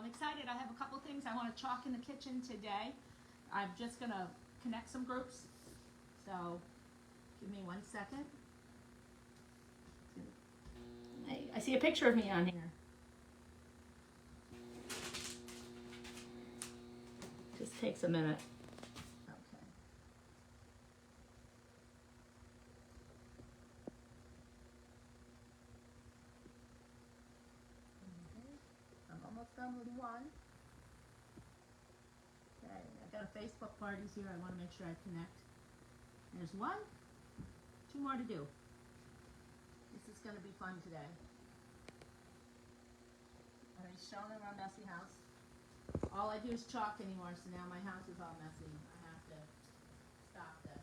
I'm excited. I have a couple things I want to chalk in the kitchen today. I'm just going to connect some groups. So give me 1 second. I see a picture of me on here. Just takes a minute. Okay. I'm almost done with one. Okay, I've got a Facebook parties here. I want to make sure I connect. There's one. 2 more to do. This is going to be fun today. I already shown them our messy house. All I do is chalk anymore, so now my house is all messy. I have to stop this.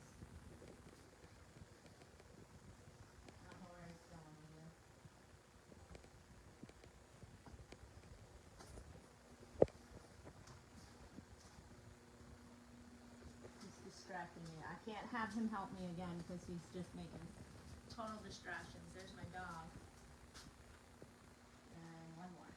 I don't know where it's going either. He's distracting me. I can't have him help me again because he's just making total distractions. There's my dog. And one more.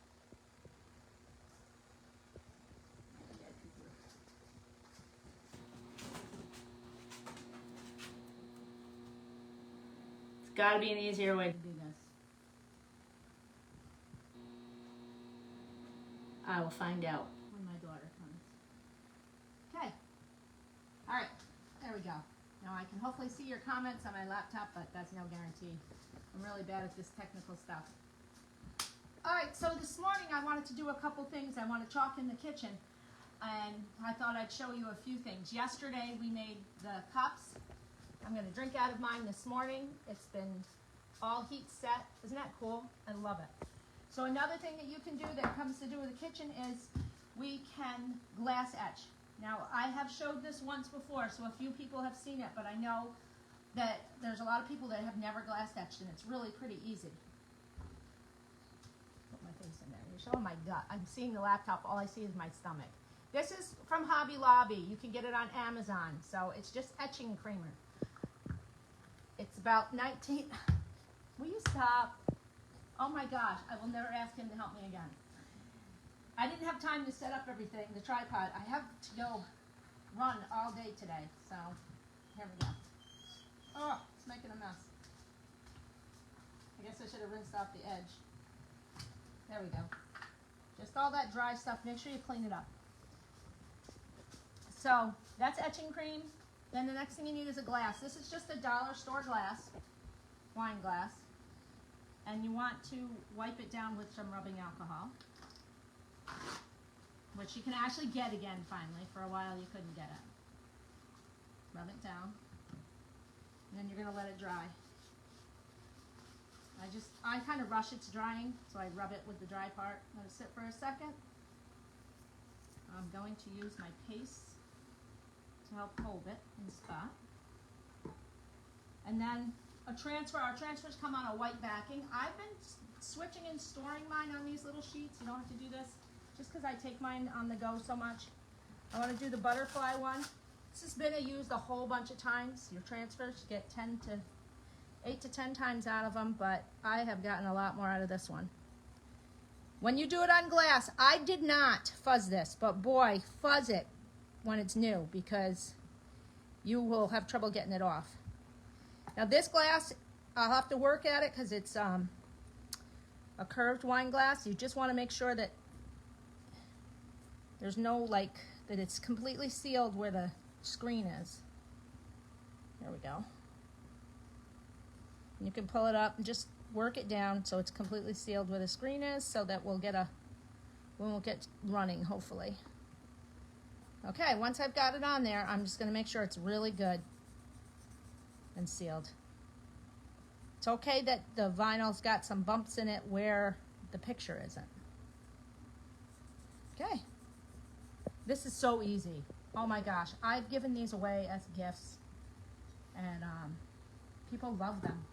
It's got to be an easier way to do this. I will find out when my daughter comes. Okay. All right. There we go. Now I can hopefully see your comments on my laptop, but that's no guarantee. I'm really bad at this technical stuff. All right, so this morning I wanted to do a couple things. I want to chalk in the kitchen, and I thought I'd show you a few things. Yesterday we made the cups. I'm going to drink out of mine this morning. It's been all heat set. Isn't that cool? I love it. So another thing that you can do that comes to do with the kitchen is we can glass etch. Now, I have showed this once before, so a few people have seen it, but I know that there's a lot of people that have never glass etched, and it's really pretty easy. Put my face in there. You're showing my gut. I'm seeing the laptop. All I see is my stomach. This is from Hobby Lobby. You can get it on Amazon, so it's just etching creamer. It's about 19... Will you stop? Oh my gosh, I will never ask him to help me again. I didn't have time to set up everything, the tripod. I have to go run all day today, so here we go. Oh, it's making a mess. I guess I should have rinsed off the edge. There we go. Just all that dry stuff, make sure you clean it up. So, that's etching cream. Then the next thing you need is a glass. This is just a dollar store glass, wine glass. And you want to wipe it down with some rubbing alcohol, which you can actually get again finally. For a while you couldn't get it. Rub it down, and then you're going to let it dry. I kind of rush it to drying, so I rub it with the dry part. Let it sit for a second. I'm going to use my paste to help hold it in spot. And then a transfer. Our transfers come on a white backing. I've been switching and storing mine on these little sheets. You don't have to do this just because I take mine on the go so much. I want to do the butterfly one. This has been used a whole bunch of times. Your transfers, you get 8 to 10 times out of them, but I have gotten a lot more out of this one. When you do it on glass, I did not fuzz this, but boy, fuzz it when it's new because you will have trouble getting it off. Now this glass, I'll have to work at it because it's a curved wine glass. You just want to make sure that there's no, that it's completely sealed where the screen is. There we go. And you can pull it up and just work it down so it's completely sealed where the screen is so that we'll get running, hopefully. Okay, once I've got it on there, I'm just going to make sure it's really good and sealed. It's okay that the vinyl's got some bumps in it where the picture isn't. Okay. This is so easy. Oh my gosh. I've given these away as gifts and people love them.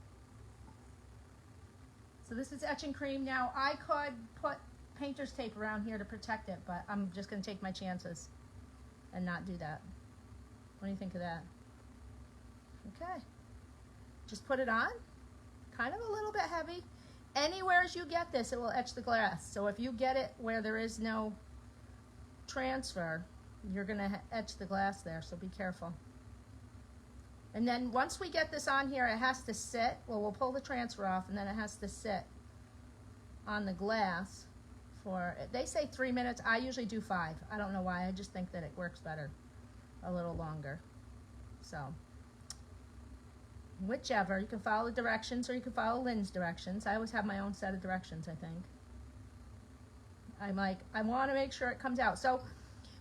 So this is etching cream. Now I could put painter's tape around here to protect it, but I'm just going to take my chances and not do that. What do you think of that? Okay. Just put it on. Kind of a little bit heavy. anywhere as you get this, it will etch the glass. So if you get it where there is no transfer, you're gonna etch the glass there, so be careful. And then once we get this on here, it has to sit. Well, we'll pull the transfer off, and then it has to sit on the glass for, they say 3 minutes. I usually do 5. I don't know why. I just think that it works better a little longer. So whichever. You can follow the directions, or you can follow Lynn's directions. I always have my own set of directions, I think. I'm like, I want to make sure it comes out. So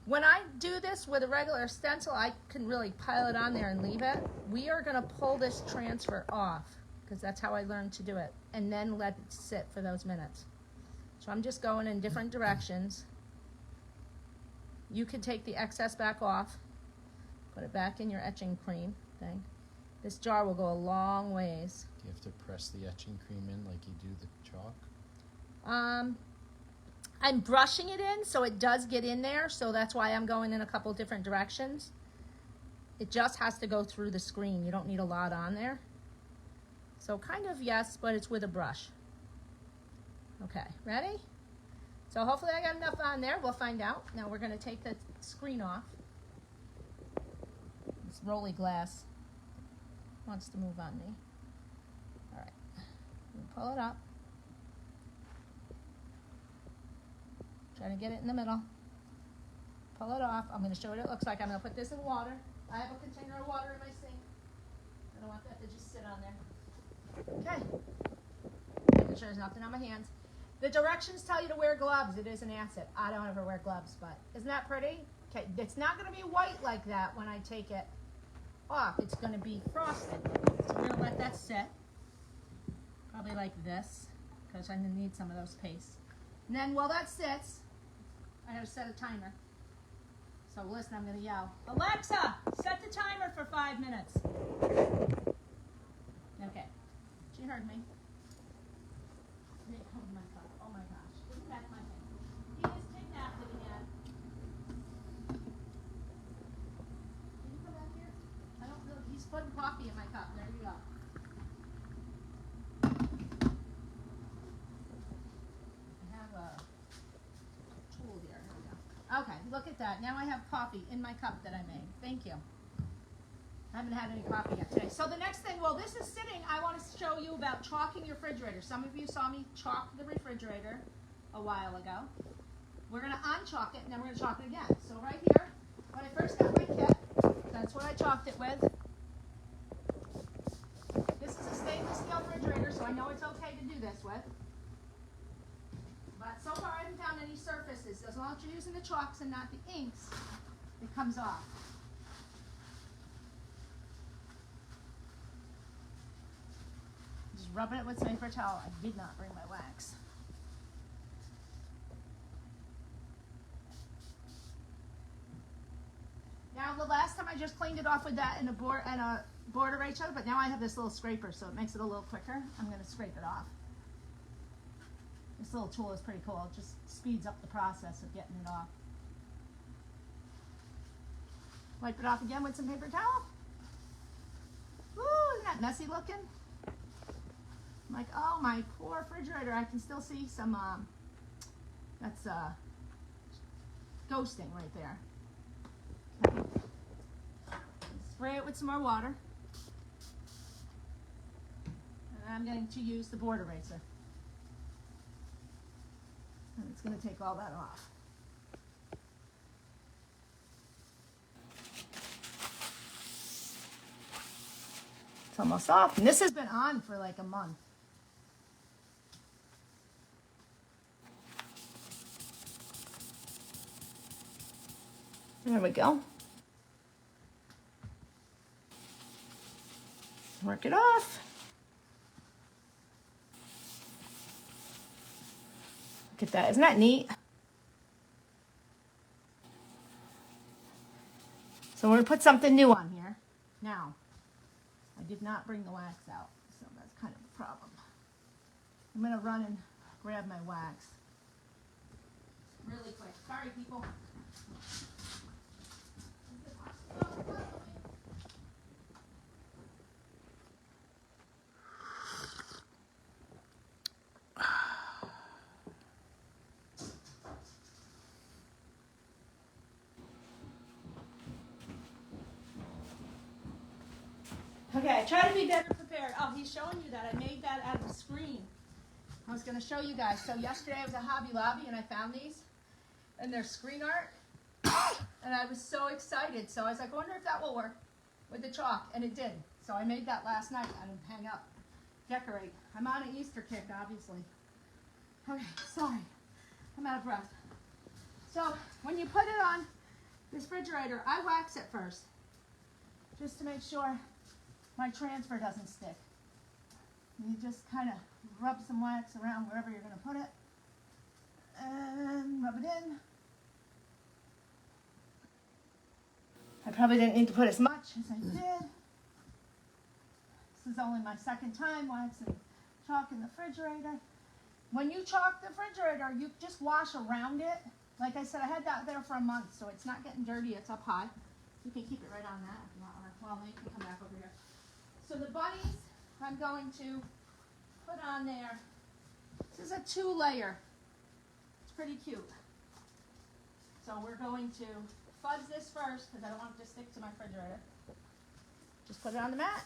when I do this with a regular stencil, I can really pile it on there and leave it. We are going to pull this transfer off, because that's how I learned to do it, and then let it sit for those minutes. So I'm just going in different directions. You can take the excess back off, put it back in your etching cream thing. This jar will go a long ways. Do you have to press the etching cream in like you do the chalk? I'm brushing it in so it does get in there, so that's why I'm going in a couple different directions. It just has to go through the screen. You don't need a lot on there. So kind of yes, but it's with a brush. Okay, ready? So hopefully I got enough on there. We'll find out. Now we're going to take the screen off. This rolly glass wants to move on me. All right, pull it up. Try to get it in the middle. Pull it off. I'm going to show you what it looks like. I'm going to put this in water. I have a container of water in my sink. I don't want that to just sit on there. Okay. Making sure there's nothing on my hands. The directions tell you to wear gloves. It is an acid. I don't ever wear gloves, but isn't that pretty? Okay, it's not going to be white like that when I take it off. It's going to be frosted. So we're going to let that sit. Probably like this, because I'm going to need some of those pastes. And then while that sits, I have to set a timer. So listen, I'm going to yell, Alexa, set the timer for 5 minutes. Okay, she heard me. Oh my God, oh my gosh, isn't that my thing? He is kidnapped again. Can you come back here? I don't know, he's putting coffee in my cup. There you go. I have a tool here. Here we go. Okay, look at that. Now I have coffee in my cup that I made. Thank you. I haven't had any coffee yet today. So the next thing, well, this is sitting, I want to show you about chalking your refrigerator. Some of you saw me chalk the refrigerator a while ago. We're going to unchalk it, and then we're going to chalk it again. So right here, when I first got my kit, that's what I chalked it with. This is a stainless steel refrigerator, so I know it's okay to do this with. But so far I haven't found any surfaces. As long as you're using the chalks and not the inks, it comes off. Just rubbing it with some paper towel. I did not bring my wax. Now the last time I just cleaned it off with that and a board eraser, but now I have this little scraper, so it makes it a little quicker. I'm going to scrape it off. This little tool is pretty cool. It just speeds up the process of getting it off. Wipe it off again with some paper towel. Ooh, isn't that messy looking? I'm like, oh, my poor refrigerator. I can still see some, that's ghosting right there. Spray it with some more water. And I'm going to use the board eraser. And it's going to take all that off. It's almost off. And this has been on for like a month. There we go. Work it off. Look at that. Isn't that neat? So we're going to put something new on here. Now, I did not bring the wax out, so that's kind of a problem. I'm going to run and grab my wax really quick. Sorry, people. Okay, try to be better prepared. Oh, he's showing you that. I made that out of a screen. I was going to show you guys. So yesterday I was at Hobby Lobby and I found these. And they're screen art. And I was so excited. So I was like, I wonder if that will work with the chalk. And it did. So I made that last night. I didn't hang up, decorate. I'm on an Easter kick, obviously. Okay, sorry. I'm out of breath. So when you put it on this refrigerator, I wax it first. Just to make sure my transfer doesn't stick. You just kind of rub some wax around wherever you're going to put it. And rub it in. I probably didn't need to put as much as I did. This is only my second time waxing chalk in the refrigerator. When you chalk the refrigerator, you just wash around it. Like I said, I had that there for a month, so it's not getting dirty. It's up high. You can keep it right on that if you want. Well, then you can come back over here. So the bunnies, I'm going to put on there. This is a 2-layer. It's pretty cute. So we're going to fuzz this first because I don't want it to stick to my refrigerator. Just put it on the mat.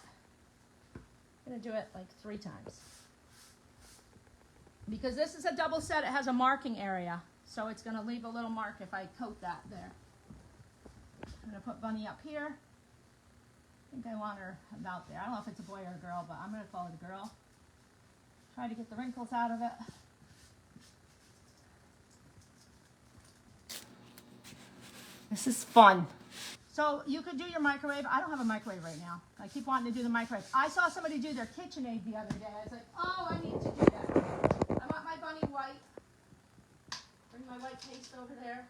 I'm going to do it like 3 times. Because this is a double set, it has a marking area. So it's going to leave a little mark if I coat that there. I'm going to put Bunny up here. I think I want her about there. I don't know if it's a boy or a girl, but I'm going to call it a girl. Try to get the wrinkles out of it. This is fun. So you could do your microwave. I don't have a microwave right now. I keep wanting to do the microwave. I saw somebody do their KitchenAid the other day. I was like, oh, I need to do that. I want my bunny white. Bring my white paste over there.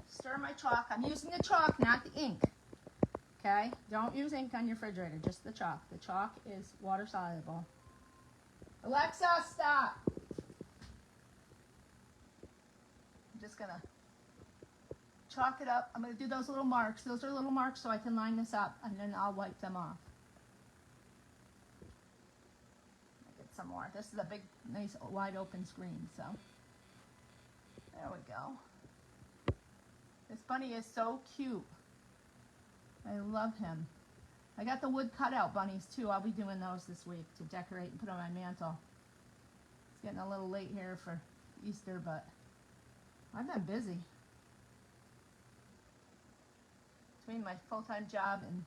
Stir my chalk. I'm using the chalk, not the ink. Okay? Don't use ink on your refrigerator, just the chalk. The chalk is water soluble. Alexa, stop. I'm just going to chalk it up. I'm going to do those little marks. Those are little marks so I can line this up, and then I'll wipe them off. Get some more. This is a big, nice, wide open screen, so there we go. This bunny is so cute. I love him. I got the wood cutout bunnies too. I'll be doing those this week to decorate and put on my mantle. It's getting a little late here for Easter, but I've been busy. Between my full-time job and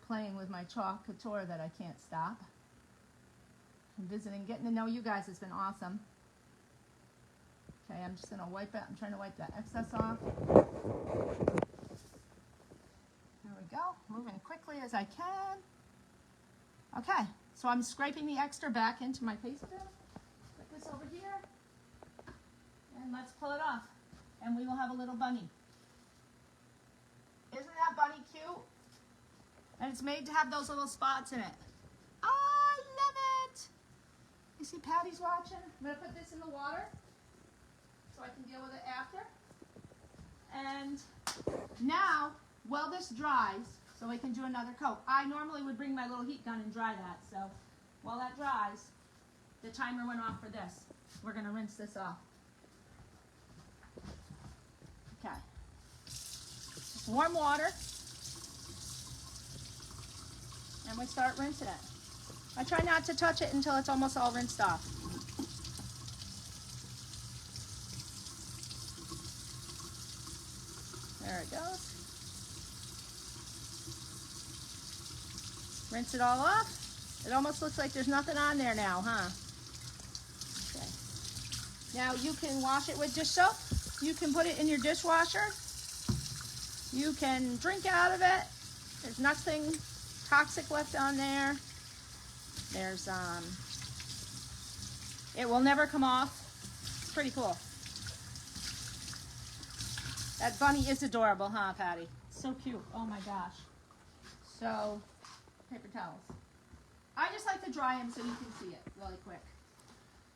playing with my chalk couture that I can't stop. And visiting, getting to know you guys has been awesome. Okay, I'm just going to wipe it. I'm trying to wipe that excess off. There we go. Moving quickly as I can. Okay, so I'm scraping the extra back into my paste bin. Put this over here. And let's pull it off. And we will have a little bunny. Isn't that bunny cute? And it's made to have those little spots in it. Oh, I love it. You see Patty's watching? I'm going to put this in the water so I can deal with it after. And now, while this dries, so we can do another coat. I normally would bring my little heat gun and dry that. So while that dries, the timer went off for this. We're going to rinse this off. Okay. Warm water, and we start rinsing it. I try not to touch it until it's almost all rinsed off. There it goes. Rinse it all off. It almost looks like there's nothing on there now, huh? Okay. Now you can wash it with dish soap. You can put it in your dishwasher. You can drink out of it. There's nothing toxic left on there. There's, it will never come off. It's pretty cool. That bunny is adorable, huh, Patty? So cute. Oh my gosh. So, paper towels. I just like to dry them so you can see it really quick.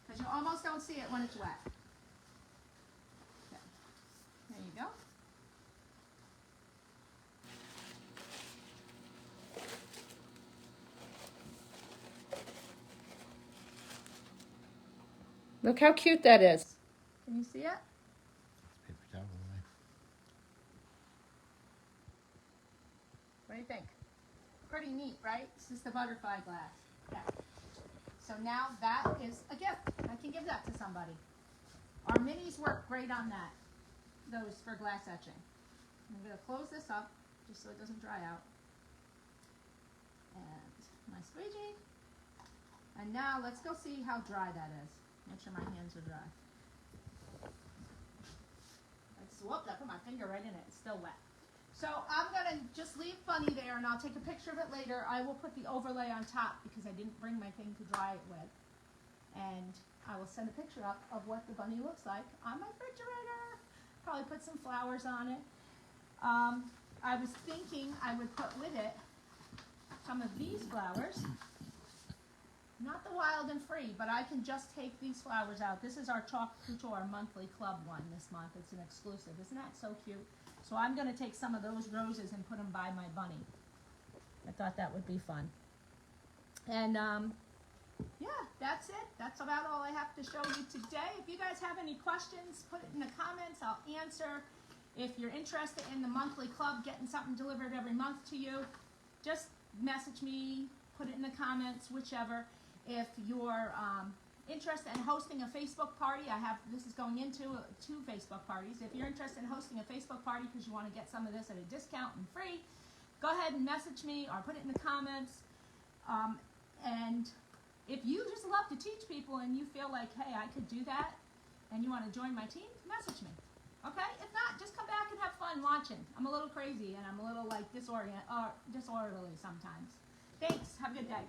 Because you almost don't see it when it's wet. Okay. There you go. Look how cute that is. Can you see it? It's paper towel away. What do you think? Pretty neat, right? This is the butterfly glass. Okay. So now that is a gift. I can give that to somebody. Our minis work great on that. Those for glass etching. I'm going to close this up just so it doesn't dry out. And my squeegee. And now let's go see how dry that is. Make sure my hands are dry. Whoops, I put my finger right in it. It's still wet. So I'm going to just leave Bunny there, and I'll take a picture of it later. I will put the overlay on top because I didn't bring my thing to dry it with. And I will send a picture up of what the bunny looks like on my refrigerator. Probably put some flowers on it. I was thinking I would put with it some of these flowers. Not the wild and free, but I can just take these flowers out. This is our Chalk Couture monthly club one this month. It's an exclusive. Isn't that so cute? So I'm going to take some of those roses and put them by my bunny. I thought that would be fun. And yeah, that's it. That's about all I have to show you today. If you guys have any questions, put it in the comments. I'll answer. If you're interested in the monthly club, getting something delivered every month to you, just message me, put it in the comments, whichever. If you're interested in hosting a Facebook party, this is going into 2 Facebook parties. If you're interested in hosting a Facebook party because you want to get some of this at a discount and free, go ahead and message me or put it in the comments. And if you just love to teach people and you feel like, hey, I could do that, and you want to join my team, message me. Okay? If not, just come back and have fun watching. I'm a little crazy and I'm a little like disorderly sometimes. Thanks. Have a good day.